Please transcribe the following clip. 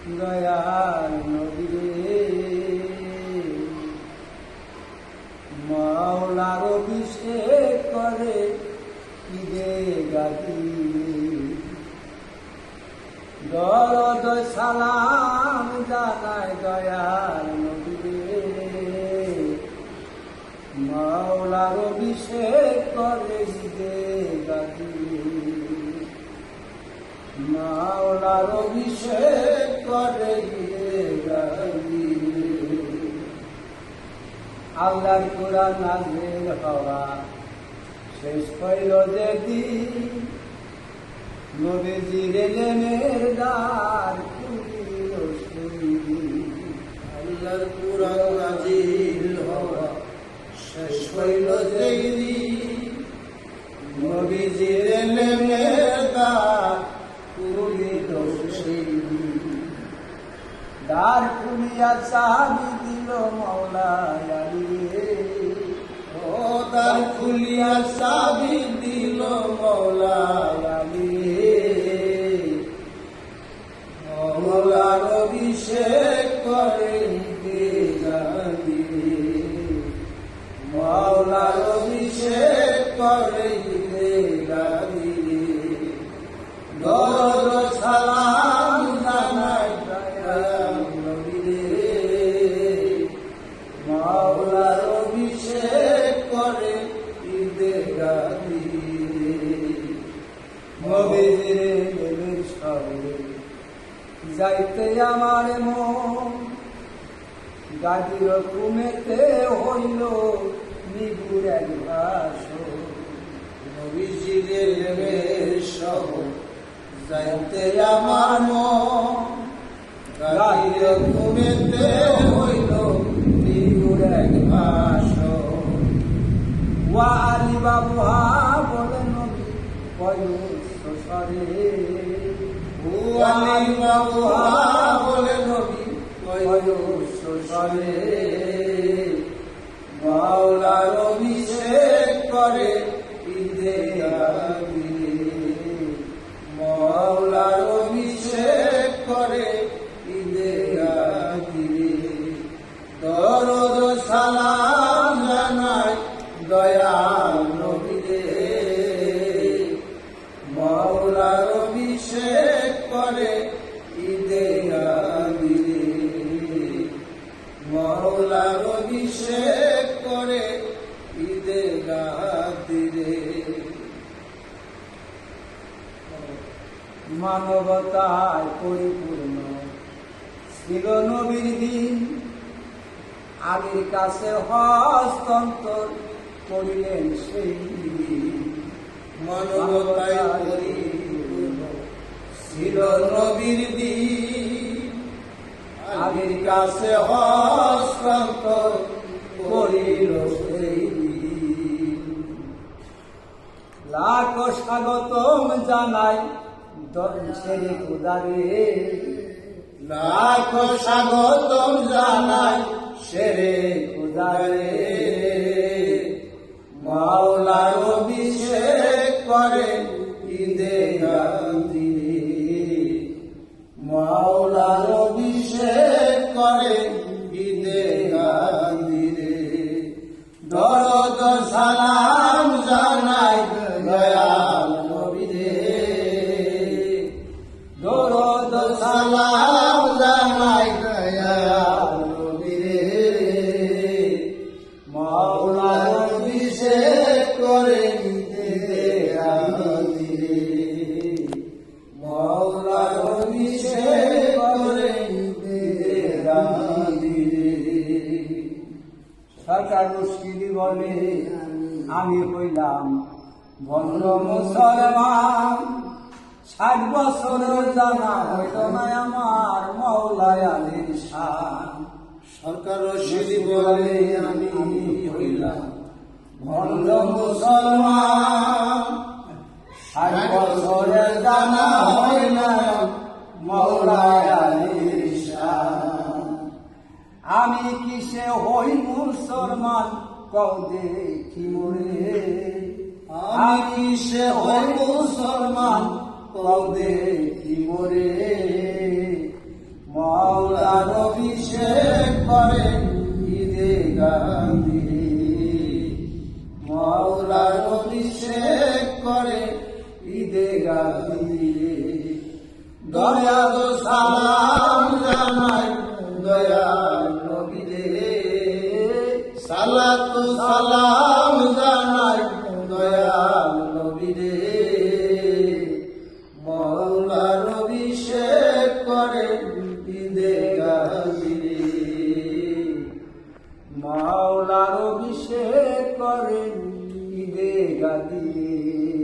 দয়াল নবী রে, মাওলার অভিষেক করে ঈদে গাদি, দরদ সালাম জানায় দয়াল নবী রে, মাওলার অভিষেক করে ঈদে গাদি, মাওলার অভিষেক করে ঈদে গাদি। আল্লাহর কোরআন নাযিল হওয়া শেষ হইল যেদিন, নবীজির ইলমের দ্বার খুলিল সেদিন। আল্লাহর কোরআন নাযিল হওয়া শেষ হইল যেদিন, নবীজির ইলমের দ্বার খুলিল সেদিন। দ্বার খুলিয়া চাবি দিল মাওলা আলী রে, ও দ্বার খুলিয়া চাবি দিল মাওলা আলী রে, মাওলার অভিষেক করে ঈদে গাদি, মাওলার অভিষেক করে ঈদে গাদি। দরদ সালাম জানাই দয়াল নবী রে, মাওলার অভিষেক করে ঈদে গাদি। নবীজির ইলমের শহরে যাইতে আমার মন, গাদির ঘুমেতে হইল নিগুর এক ভাষণ। নবীজির ইলমের শহর যাইতে আমার মন, গাদির ঘুমেতে হইল নিগুর এক ভাষণ। ওয়া আলী বাবুহা বলে নবী বয়স সরে, ও আলী বাবুহা বলে নবী বয়স সরে, মাওলার অভিষেক করে ঈদে গাদি, মাওলার অভিষেক করে ঈদে গাদি। দরদ সালাম জানাই দয়াল নবী রে, মাওলার অভিষেক করে ঈদে গাদি, মাওলার অভিষেক করে ঈদে গাদি রে। মানবতায় পরিপূর্ণ ছিল নবীর দিন, আলীর কাছে হস্তান্তর করিলেন সেই দিন। মানবতায় পরিপূর্ণ ছিল নবীর দিন, আলীর কাছে হস্তান্তর করিল সেই দিন। লাখ স্বাগতম জানাই ছেড়ে খুদারে, লাখ স্বাগতম জানাই শেরে খুদারে, মাওলার অভিষেক করে ঈদে গাদি, মাওলার অভিষেক করে ঈদে গাদি রে। দরদ সালাম জানাই দয়াল নবী রে, দরদ সালাম জানাই দয়াল নবী রে, মাওলার অভিষেক করে ঈদে গাদি রে, মাওলার অভিষেক করে ঈদে গাদি রে। সরকার মুশকিলি বলে আমি হইলাম ভণ্ড মুসলমান, 60 বছরের জানা হইল না আমার মাওলা আলীর শান। সরকার রশিদি বলে আমি হইলাম ভণ্ড মুসলমান, 60 বছরের জানা হইলাম মাওলা আলীর শান। আমি কিসে হই মুসলমান কও দেখি মোরে, আমি কিসে হই মুসলমান কও দেখি মোরে, মাওলার অভিষেক করে ঈদে গান্ধী, মাওলার অভিষেক করে ঈদে গান্ধী। দয়াল সালাম জানাই দয়াল নবীরে, সালাতু সালাম জানাই দয়াল নবীরে। মাওলার অভিষেক করে ঈদে গান্ধী, মাওলার অভিষেক করেন ঈদে গান্ধী।